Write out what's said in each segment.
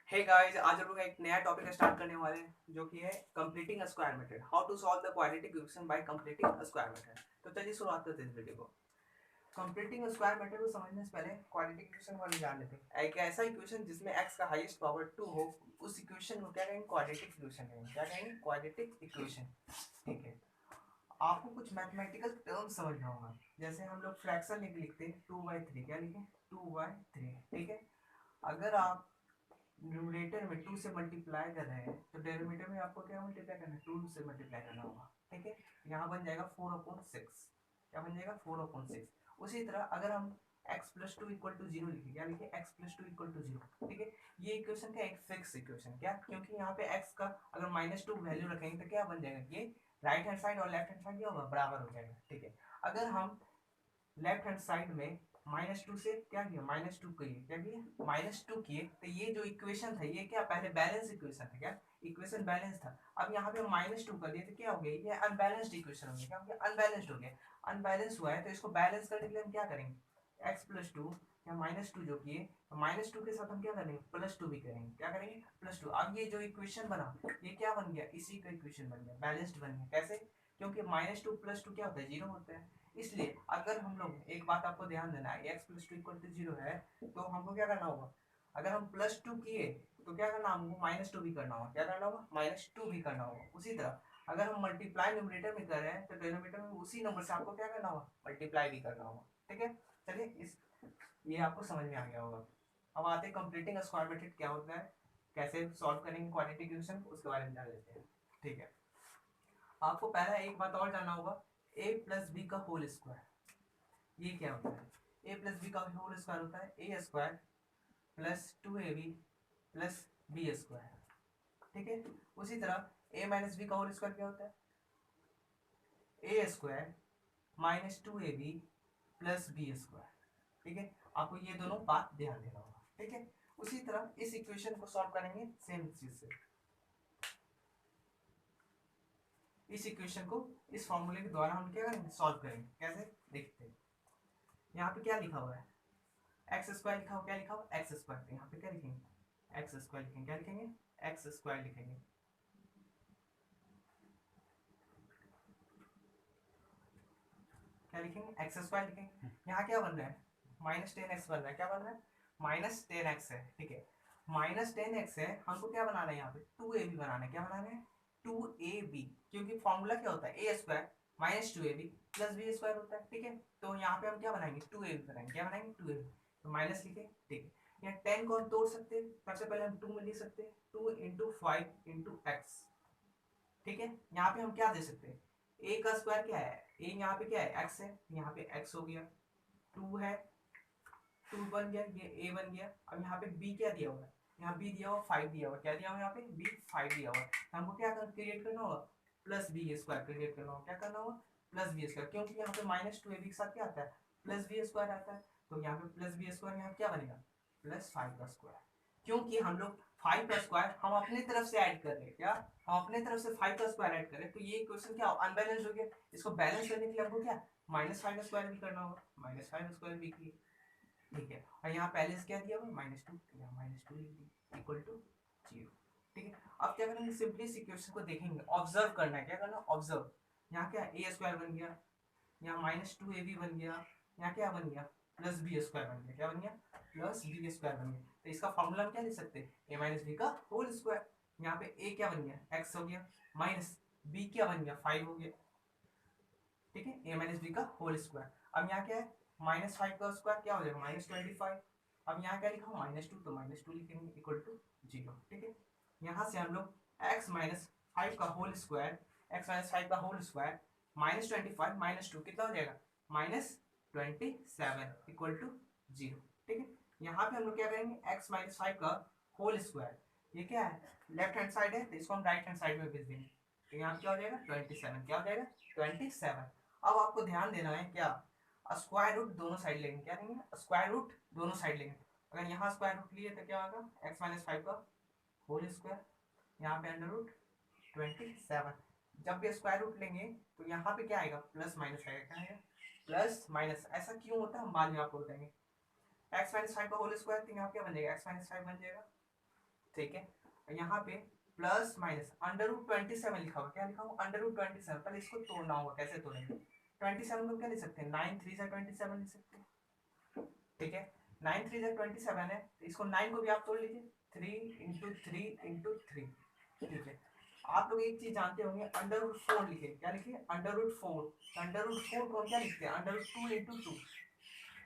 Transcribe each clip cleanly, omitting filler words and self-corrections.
Hey guys, आज हम लोग एक नया टॉपिक स्टार्ट करने वाले हैं जो कि है completing a square method. How to solve the quadratic equation by completing a square method. तो चलिए शुरुआत करते हैं इस वीडियो को। कंप्लीटिंग अ स्क्वायर मेथड को समझने से पहले क्वाड्रेटिक इक्वेशन को जान लेते हैं। एक ऐसा इक्वेशन जिसमें x का हाईएस्ट पावर 2 हो, उस इक्वेशन को क्या कहेंगे? क्वाड्रेटिक इक्वेशन कहेंगे। क्या कहेंगे? Quadratic equation. ठीक है। आपको कुछ मैथमेटिकल टर्म्स समझना होगा। जैसे हम लोग फ्रैक्शन लिखते हैं 2/3। क्या लिखें? 2/3। ठीक है। अगर आप न्यूमरेटर में 2 से मल्टीप्लाई कर रहे हैं तो डेनोमिनेटर में आपको क्या मल्टीप्लाई करना है? 2 से मल्टीप्लाई करना होगा। ठीक है। यहाँ बन जाएगा 4/6। क्या बन जाएगा? 4/6। उसी तरह अगर हम x plus two equal to zero लिखे, क्या लिखे? x plus two equal to zero. ठीक है। ये इक्वेशन का एक फिक्स इक्वेशन। क्या? क्योंकि यहाँ पे x का अगर -2 वैल्यू रखेंगे तो क्या बन जाएगा? ये राइट हैंड साइड और लेफ्ट हैंड साइड क्या होगा? बराबर हो जाएगा। ठीक है। अगर हम लेफ्ट हैंड साइड में -2 से क्या किया? -2 किए। क्या किए? -2 किए। तो ये जो इक्वेशन था ये क्या? पहले बैलेंस इक्वेशन था। क्या? इक्वेशन बैलेंस था। अब यहाँ पे -2 कर दिए तो क्या हो गया? ये अनबैलेंस्ड इक्वेशन हो गया। क्या हो गया? अनबैलेंस्ड हो गया। अनबैलेंस हुआ है तो इसको बैलेंस करने के लिए हम क्या करेंगे? x प्लस टू या -2 जो किए, तो -2 के साथ हम क्या करेंगे? +2 भी करेंगे। क्या करेंगे? +2। अब ये जो इक्वेशन बना ये क्या बन गया? इसी का इक्वेशन बन गया, बैलेंस्ड बन गया। कैसे? क्योंकि -2 + 2 क्या होता है? 0 होता है। इसलिए अगर हम लोग, एक बात आपको ध्यान देना है, x plus two equal to zero है तो हमको क्या करना होगा? अगर हम +2 किए तो क्या करना? हमको -2 भी करना होगा। क्या करना होगा? -2 भी करना होगा। उसी तरह अगर हम मल्टीप्लाई न्यूमरेटर में कर रहे हैं तो डिनोमिनेटर में उसी नंबर से आपको क्या करना होगा? मल्टीप्लाई भी करना होगा। ठीक है। चलिए इस ये आपको समझ में आ गया होगा। अब आते हैं कंप्लीटिंग स्क्वायर मेथड क्या होता है, कैसे सॉल्व करेंगे क्वाड्रेटिक इक्वेशन, उसके बारे में जान लेते हैं। ठीक है। आपको पहला एक बात और जानना होगा, a प्लस बी का होल स्क्वायर ये क्या होता है? ए प्लस बी का होल स्क्वायर होता है A square plus 2ab plus B square. ठीक है। उसी तरह ए माइनस बी का होल स्क्वायर क्या होता है? A square -2ab plus B square. ठीक है। आपको ये दोनों बात ध्यान देना होगा। ठीक है। उसी तरह इस इक्वेशन को सॉल्व करेंगे सेम चीज से। इस इक्वेशन को इस फॉर्मूले के द्वारा हम क्या करेंगे? सॉल्व करेंगे। कैसे? देखते हैं। यहाँ पे क्या लिखा हुआ है? एक्स स्क्वायर लिखा हुआ। क्या लिखा हुआ? X square. तो यहाँ पे क्या लिखेंगे? एक्स स्क्वायर लिखेंगे। क्या लिखेंगे? एक्स स्क्वायर लिखेंगे। क्या लिखेंगे? एक्स स्क्वायर लिखेंगे। यहाँ क्या बन रहा है? -10x बन रहा है। क्या बन रहा है? -10x है। ठीक है। -10x है, हमको क्या बनाना है? यहाँ पे 2ab बनाना है। क्या बनाना है? 2ab। क्योंकि फॉर्मूला क्या होता है? A square -2ab plus B square होता है। ठीक है। तो यहाँ पे हम क्या बनाएंगे? 2ab बनाएंगे। क्या बनाएंगे? 2ab। तो माइनस लिखे। ठीक है। यहाँ 10 को हम तोड़ सकते हैं। सबसे पहले हम 2 में लिख सकते हैं, 2 × 5 × x। ठीक है। यहाँ पे हम क्या दे सकते हैं? ए का स्क्वायर क्या है? ए यहाँ पे क्या है? एक्स है। यहाँ पे एक्स हो गया। 2 है, 2 बन गया, ये ए बन गया। अब यहाँ पे बी क्या दिया हुआ है? यहाँ बी दिया हुआ 5 दिया हुआ। क्या दिया हुआ? यहाँ पे बी 5 दिया हुआ है। हमको क्या क्रिएट करना होगा? प्लस बी स्क्वायर क्रिएट करना होगा। क्या करना होगा? Plus B square. क्योंकि यहाँ पे -2ab के साथ क्या आता है? प्लस बी स्क्वायर आता है। तो यहाँ पे प्लस बी स्क्वायर, यहाँ क्या बनेगा? +5 का स्क्वायर। क्योंकि हम लोग 5 का स्क्वायर हम अपने तरफ से ऐड कर रहे हैं। क्या? हम अपने तरफ से 5 का स्क्वायर ऐड कर रहे हैं। तो ये क्वेश्चन क्या अनबैलेंस हो गया। इसको बैलेंस करने के लिए हमको क्या -5 का स्क्वायर भी करना होगा। -5 का स्क्वायर भी किए। ठीक है। और यहाँ पहले से क्या दिया हुआ? -2। यहाँ -2 लिख दी इक्वल टू 0। ठीक है। अब क्या करेंगे? सिंपली इस इक्वेशन को देखेंगे, ऑब्जर्व करना है। क्या करना? ऑब्जर्व। यहाँ क्या ए स्क्वायर बन गया, यहाँ -2ab बन गया, यहाँ क्या बन गया? प्लस बी स्क्वायर बन गया। क्या बन गया? प्लस बी स्क्वायर बन गया। तो इसका फॉर्मूला हम क्या लिख सकते हैं? ए माइनस बी का होल स्क्वायर। यहाँ पे ए क्या बन गया? एक्स हो गया, माइनस बी क्या बन गया? 5 हो गया। ठीक है। ए माइनस बी का होल स्क्वायर। अब यहाँ क्या है? -5 का स्क्वायर क्या हो जाएगा? -25। अब यहाँ क्या लिखा? -2, तो -2 लिखेंगे इक्वल टू 0। ठीक है। यहाँ से हम लोग x-5 का होल स्क्वायर, x-5 का होल स्क्वायर -25 -2 कितना हो जाएगा? -27 इक्वल टू 0। ठीक है। यहाँ पे हम लोग क्या करेंगे? x-5 का होल स्क्वायर, ये क्या है? लेफ्ट हैंड साइड है तो इसको हम राइट हैंड साइड में भेज देंगे। तो यहाँ क्या हो जाएगा? 27। क्या हो जाएगा? 27। अब आपको ध्यान देना है क्या, स्क्वायर रूट दोनों साइड लेंगे। क्या लेंगे? स्क्वायर रूट दोनों साइड लेंगे। अगर यहाँ स्क्वायर रूट लिए तो क्या होगा? x-5 का होल स्क्वायर, यहाँ पे अंडर रूट 27। जब भी स्क्वायर रूट लेंगे तो यहाँ पे क्या आएगा? प्लस माइनस आएगा। क्या आएगा? Plus minus. ऐसा क्यों होता है हम बाद में आपको बताएंगे। x-5 का होल स्क्वायर, तो यहाँ क्या बन जाएगा? x-5 बन जाएगा। ठीक है। यहाँ पे प्लस माइनस अंडर रूट 27 लिखा हुआ, क्या लिखा हुआ अंडर रूट 27। पहले इसको तोड़ना होगा, कैसे तोड़ेंगे 27 को क्या लिख सकते हैं 9 3 जा 27 लिख सकते हैं, ठीक है 9 3 जा 27 है, तो इसको 9 को भी आप तोड़ लीजिए 3 इंटू 3 इंटू 3, ठीक है। आप लोग एक चीज जानते होंगे अंडर रूट 4 लिखे, क्या लिखे अंडर रूट 4, अंडर रूट 4 को क्या लिखते हैं अंडर रूट 2 इंटू 2,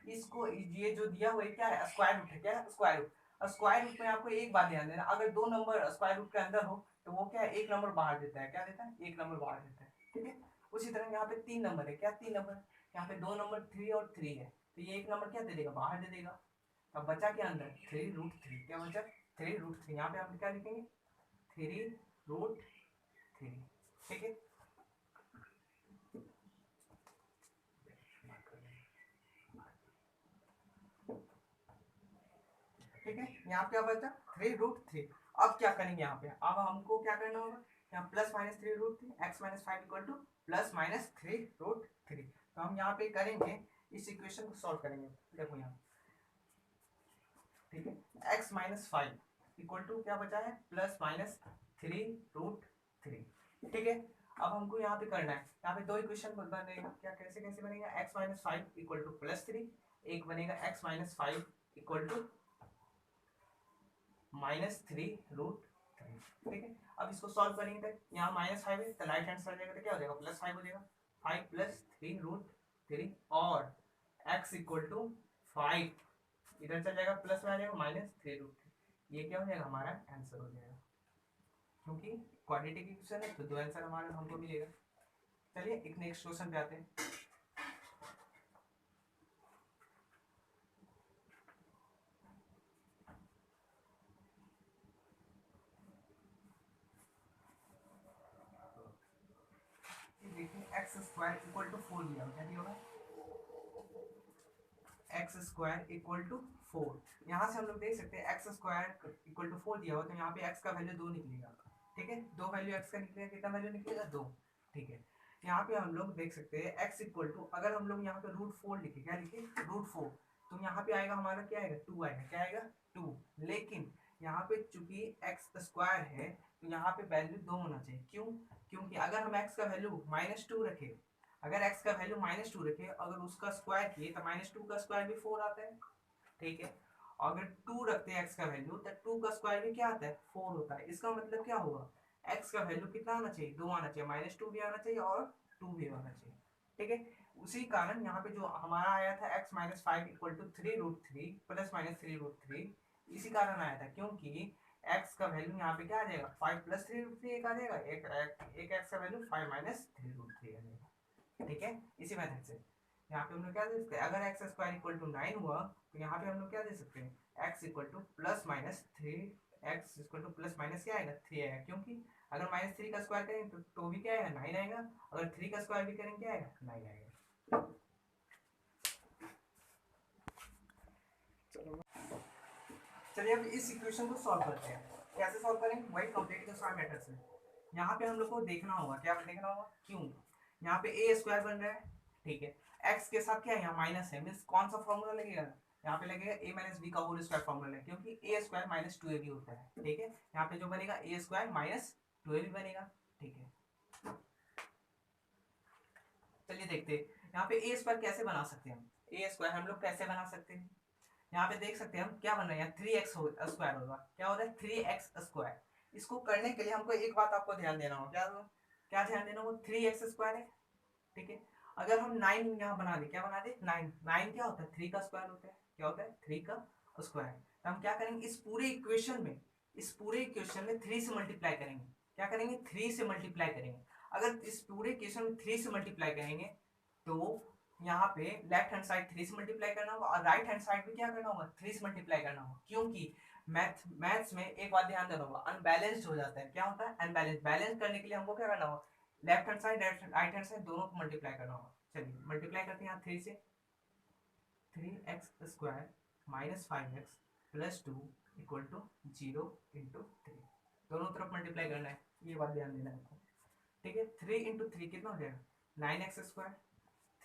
इसको ये जो दिया हुआ है क्या है स्क्वायर रूट है, क्या है स्क्वायर रूट। स्क्वायर रूट में आपको एक बात ध्यान देना, अगर दो नंबर स्क्वायर रूट के अंदर हो तो वो क्या है एक नंबर बाहर देता है, क्या देता है एक नंबर बाहर देता है, ठीक है। उसी तरह यहाँ पे 3 नंबर है, क्या 3 नंबर, यहाँ पे 2 नंबर 3 और 3 है, तो ये एक नंबर क्या दे देगा बाहर दे देगा। अब बचा क्या अंदर 3 रूट 3, क्या बचा 3 रूट 3, यहाँ पे हम क्या लिखेंगे 3 रूट 3, ठीक है। ठीक है यहाँ पे क्या बचा 3 रूट 3। अब क्या करेंगे यहाँ पे, अब हमको क्या करना होगा यहाँ plus minus 3 root 3 x minus 5 equal to plus minus 3 root 3। तो हम यहाँ पे करेंगे इस इक्वेशन को सॉल्व करेंगे, देखो यहाँ ठीक है एक्स माइनस 5 इक्वल टू क्या बचा है प्लस माइनस 3 रूट 3, ठीक है। अब हमको यहाँ पे करना है, यहाँ पे दो इक्वेशन बनेगा, क्या कैसे कैसे बनेगा x minus 5 equal to plus 3, एक बनेगा x minus 5 equal to minus 3 root 3, ठीक है। अब इसको सॉल्व करेंगे तो यहाँ माइनस 5 है तो राइट हैंड साइड जाएगा तो क्या हो जाएगा प्लस 5 हो जाएगा, 5 प्लस 3 रूट 3 और x इक्वल टू 5 इधर चल जाएगा प्लस में आ जाएगा माइनस 3 रूट 3, ये क्या हो जाएगा हमारा आंसर हो जाएगा, क्योंकि क्वाड्रेटिक इक्वेशन है तो दो आंसर हमारा हमको मिलेगा। चलिए एक नेक्स्ट क्वेश्चन पे आते हैं। देखिए एक्स स्क्वायर इक्वल टू 4 दिया क्या दिया होगा एक्स स्क्वायर इक्वल टू 4, यहाँ से हम लोग देख सकते हैं एक्स स्क्वायर इक्वल टू 4 दिया हुआ तो यहाँ पे एक्स का वैल्यू 2 निकलेगा, ठीक है दो वैल्यू एक्स का निकलेगा, कितना वैल्यू निकलेगा 2, ठीक है। यहाँ पे हम लोग देख सकते हैं एक्स इक्वल टू अगर हम लोग यहाँ पे रूट 4 लिखे, क्या लिखे रूट 4, तो यहाँ पे आएगा हमारा क्या आएगा 2 आएगा, क्या आएगा 2, लेकिन यहाँ पे चूंकि एक्स स्क्वायर है तो यहाँ पे वैल्यू 2 होना चाहिए, क्यों क्योंकि अगर हम एक्स का वैल्यू -2 रखे, अगर x का वैल्यू -2 रखे अगर उसका स्क्वायर किए तो -2 का स्क्वायर भी 4 आता है, ठीक है। अगर 2 रखते हैं x का वैल्यू तो 2 का स्क्वायर भी क्या आता है 4 होता है, इसका मतलब क्या होगा x का वैल्यू कितना आना चाहिए 2 आना चाहिए, -2 भी आना चाहिए और 2 भी आना चाहिए, ठीक है। उसी कारण यहाँ पे जो हमारा आया था x minus 5 equal to 3 root 3 plus minus 3 root 3, इसी कारण आया था क्योंकि x का वैल्यू यहाँ पे क्या आ जाएगा 5 प्लस 3 रूट 3 एक आ जाएगा, एक x का वैल्यू 5 माइनस 3 रूट 3 आ जाएगा, ठीक है। इसी मेथड से यहाँ पे हम लोग क्या दे सकते हैं अगर एक्स स्क्वायर इक्वल टू 9 हुआ तो यहाँ पे हम लोग क्या दे सकते हैं x equal to plus minus 3, x equal to plus minus क्या आएगा 3 आएगा, क्योंकि अगर -3 का स्क्वायर करेंगे तो भी क्या आएगा 9 आएगा, अगर 3 का स्क्वायर भी करेंगे क्या आएगा 9 आएगा। चलिए अब इस इक्वेशन को सॉल्व करते हैं, कैसे सॉल्व करेंगे वही कॉम्प्लेक्स स्क्वायर मेथड से। यहाँ पे हम लोग को देखना होगा, क्या देखना होगा क्यों यहाँ पे ए स्क्वायर बन रहा है, ठीक है एक्स के साथ क्या है यहाँ माइनस है, मीन्स कौन सा फॉर्मूला लगेगा यहाँ पे लगेगा a माइनस बी का होल स्क्वायर फॉर्मूला है, क्योंकि ए स्क्वायर -2ab होता है, ठीक है। यहाँ पे जो बनेगा ए स्क्वायर -2ab बनेगा, ठीक है। चलिए देखते हैं यहाँ पे ए स्क्वायर कैसे बना सकते हैं हम, ए स्क्वायर हम लोग कैसे बना सकते हैं, यहाँ पे देख सकते हैं हम क्या बन रहा है 3x स्क्वायर होगा, क्या होता है 3x स्क्वायर। इसको करने के लिए हमको एक बात आपको ध्यान देना होगा, क्या क्या ध्यान देना होगा 3x स्क्वायर है, ठीक है। अगर हम 9 यहाँ बना दे, क्या बना दे 9 क्या होता है 3 का स्क्वायर होता है, क्या होता है 3 का स्क्वायर। तो हम क्या करेंगे इस पूरे इक्वेशन में 3 से मल्टीप्लाई करेंगे, क्या करेंगे 3 से मल्टीप्लाई करेंगे। अगर इस पूरे इक्वेशन में 3 से मल्टीप्लाई करेंगे तो यहाँ पे लेफ्ट हैंड साइड 3 से मल्टीप्लाई करना होगा और राइट हैंड साइड भी क्या करना होगा 3 से मल्टीप्लाई करना होगा, क्योंकि मैथ्स में एक बात ध्यान देना होगा अनबैलेंस्ड हो जाता है, क्या होता है अनबैलेंस, बैलेंस करने के लिए हमको क्या करना होगा left hand side right hand side दोनों को मल्टीप्लाई करना होगा। चलिए मल्टीप्लाई करते हैं यहाँ 3 से, 3x square minus 5x plus 2 equal to 0 into 3, दोनों तरफ मल्टीप्लाई करना है, ये बात ध्यान देना है, ठीक है। 3 इंटू 3 कितना हो जाएगा 9x स्क्वायर,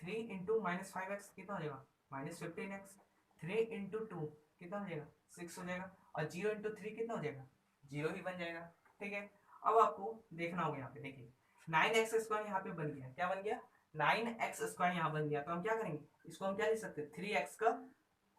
3 इंटू -5x कितना हो जाएगा -15x, 3 इंटू 2 कितना हो जाएगा 6 हो जाएगा और 0 इंटू 3 कितना हो जाएगा जीरो ही बन जाएगा। ठीक है, अब आपको देखना होगा यहाँ पे, देखिए 9x² यहाँ पे बन गया, क्या बन गया, 9x² यहाँ बन गया। तो हम क्या करेंगे, इसको हम क्या लिख सकते हैं, 3x का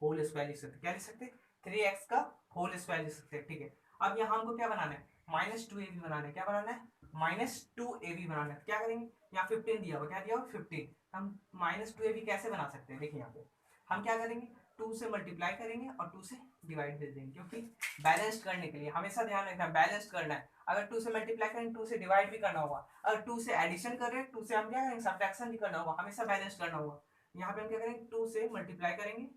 होल स्क्वायर लिख सकते हैं। क्या लिख सकते हैं, 3x का होल स्क्वायर लिख सकते हैं। ठीक है, अब यहाँ हमको क्या बनाना है, -2ab बनाना है। क्या बनाना है, -2ab बनाना है। क्या करेंगे, यहाँ 15 दिया हुआ, क्या दिया हुआ 15, हम -2ab कैसे बना सकते हैं, देखिए यहाँ पे हम क्या करेंगे, 2 से मल्टीप्लाई करेंगे और 2 से डिवाइड दे देंगे, क्योंकि बैलेंस्ड करने के लिए हमेशा ध्यान रखना, बैलेंस्ड करना है। अगर 2 से मल्टीप्लाई करेंगे 2 से डिवाइड भी करना होगा, अगर 2 से एडिशन कर रहे हैं 2 से हम क्या करेंगे, सब्ट्रैक्शन भी करना होगा, हमेशा बैलेंस करना होगा। यहाँ पे हम क्या करेंगे, 2 से मल्टीप्लाई करेंगे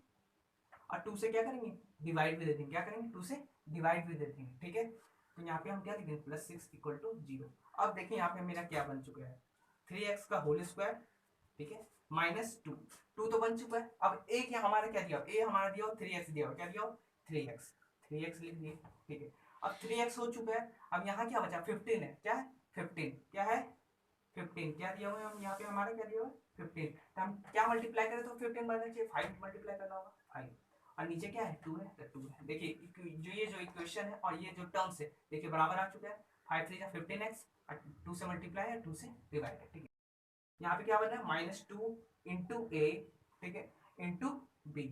और 2 से क्या करेंगे, डिवाइड भी दे देंगे। क्या करेंगे, 2 से डिवाइड भी दे देंगे। ठीक है, तो यहाँ पे हम क्या लिखेंगे, +6 = 0। अब देखिए यहाँ पे मेरा क्या बन चुका है, 3x का होल स्क्वायर, ठीक है, -2, 2 तो बन चुका है। अब a क्या हमारा क्या दिया, a हमारा दिया 3x दिया, क्या दिया 3x, 3x लिख दिए। ठीक है, अब 3x हो चुका है। अब यहाँ क्या बचा, 15 है, क्या है 15, क्या है 15, क्या दिया हुआ है, हम यहाँ पे हमारा क्या दिया हुआ है 15। तो हम क्या मल्टीप्लाई करें तो 15 बनना चाहिए, 5 मल्टीप्लाई करना होगा 5, और नीचे क्या है 2 है, तो 2 है। देखिए जो ये जो इक्वेशन है और ये जो टर्म्स है देखिए बराबर आ चुका है, 5 3 जा 15x, 2 से मल्टीप्लाई है 2 से डिवाइड है। ठीक है, यहाँ पे क्या बना है, -2 इंटू ए, ठीक है, इंटू बी।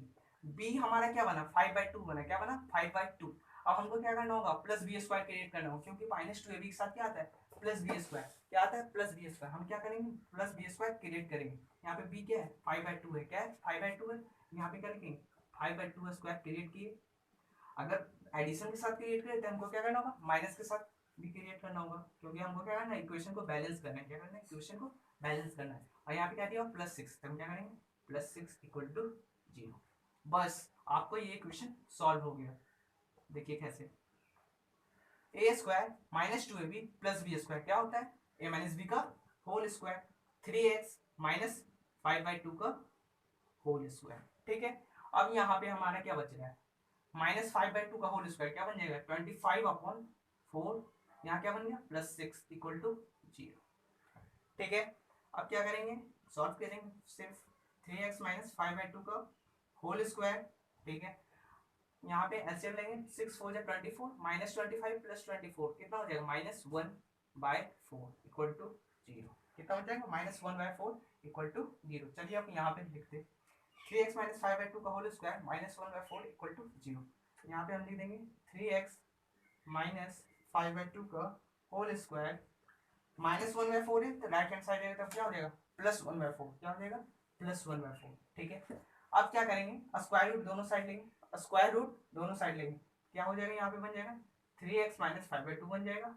बी हमारा क्या बना, 5/2 बना, क्या बना 5/2। अब हमको क्या करना होगा, +b² क्रिएट करना होगा, क्योंकि -2ab के साथ क्या आता है, +b², क्या आता है +b²। हम क्या करेंगे, +b² क्रिएट करेंगे। यहाँ पे b क्या है, 5/2 है, क्या है 5/2 है। यहाँ पे क्या लिखेंगे, 5/2² क्रिएट किए। अगर एडिशन के साथ क्रिएट करें तो हमको क्या करना होगा, माइनस के साथ भी क्रिएट करना होगा, क्योंकि हमको क्या करना है, इक्वेशन को बैलेंस करना है। क्या करना है, इक्वेशन को बैलेंस करना है। और यहाँ पे क्या दिया +6, तो हम क्या करेंगे, +6 = 0। बस आपको ये इक्वेशन सॉल्व हो गया। देखिए कैसे, a² -2ab + b² क्या होता है, a - b का होल स्क्वायर, 3x - 5/2 का होल स्क्वायर। ठीक है, अब यहाँ पे हमारा क्या बच रहा है, -5/2 का होल स्क्वायर क्या बन जाएगा, 25/4। यहाँ क्या बन गया, +6 = 0। ठीक है, अब क्या करेंगे, सॉल्व करेंगे सिर्फ 3x - 5/2 का होल स्क्वायर। ठीक है, यहाँ पे एलसीएम लेंगे, 6 4 जा 24, -25 + 24 कितना हो जाएगा, -1/4 = 0। कितना हो जाएगा, -1/4 = 0। चलिए अब यहाँ पे लिखते, 3x - 5/2 का होल स्क्वायर -1/4 = 0। यहाँ पे हम लिख देंगे 3x - 5/2 का होल स्क्वायर, -1/4 है तो राइट हैंड साइड जाएगा तब क्या हो जाएगा, +1/4, क्या हो जाएगा +1/4। ठीक है, अब क्या करेंगे, स्क्वायर रूट दोनों साइड लेंगे, स्क्वायर रूट दोनों साइड लेंगे, क्या हो जाएगा, यहाँ पे बन जाएगा 3x - 5/2 बन जाएगा।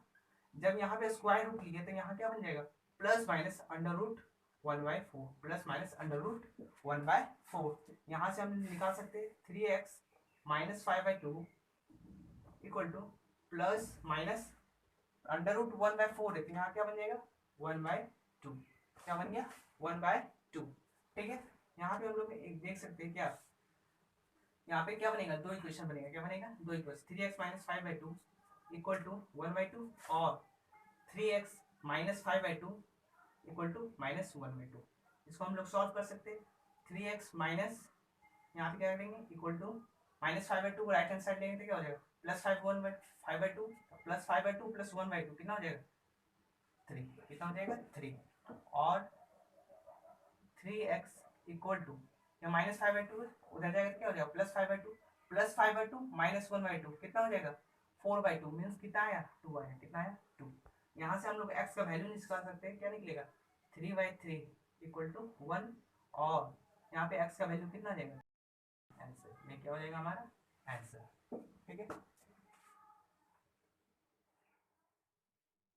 जब यहाँ पे स्क्वायर रूट लिए तो यहाँ क्या बन जाएगा, +-√1/4, +-√1/4। यहाँ से हम निकाल सकते हैं 3x - 5/2 = +-√1/4 है, तो यहाँ क्या बन जाएगा 1/2, क्या बन गया 1/2। ठीक है, यहाँ पे हम लोग देख सकते हैं क्या, यहाँ पे क्या बनेगा, दो इक्वेशन बनेगा, क्या बनेगा, दो इक्वेशन, 3x - 5/2 = 1/2 और 3x - 5/2 = -1/2। इसको हम लोग सॉल्व कर सकते हैं, 3x माइनस, यहाँ पे क्या करेंगे, इक्वल टू -5/2 को राइट हैंड साइड लेंगे तो क्या हो जाएगा, +5/2 +5/2 + 1/2 कितना हो जाएगा 3, कितना हो जाएगा 3। और 3x = -5/2 उधर जाएगा क्या हो जाएगा, +5/2 -1/2 कितना हो जाएगा 4/2, मीन्स कितना आया 2 आया, कितना आया 2। यहाँ से हम लोग x का वैल्यू निकाल सकते हैं, क्या निकलेगा 3/3 = 1, और यहाँ पे x का वैल्यू कितना आ जाएगा, आंसर, ये क्या हो जाएगा हमारा आंसर।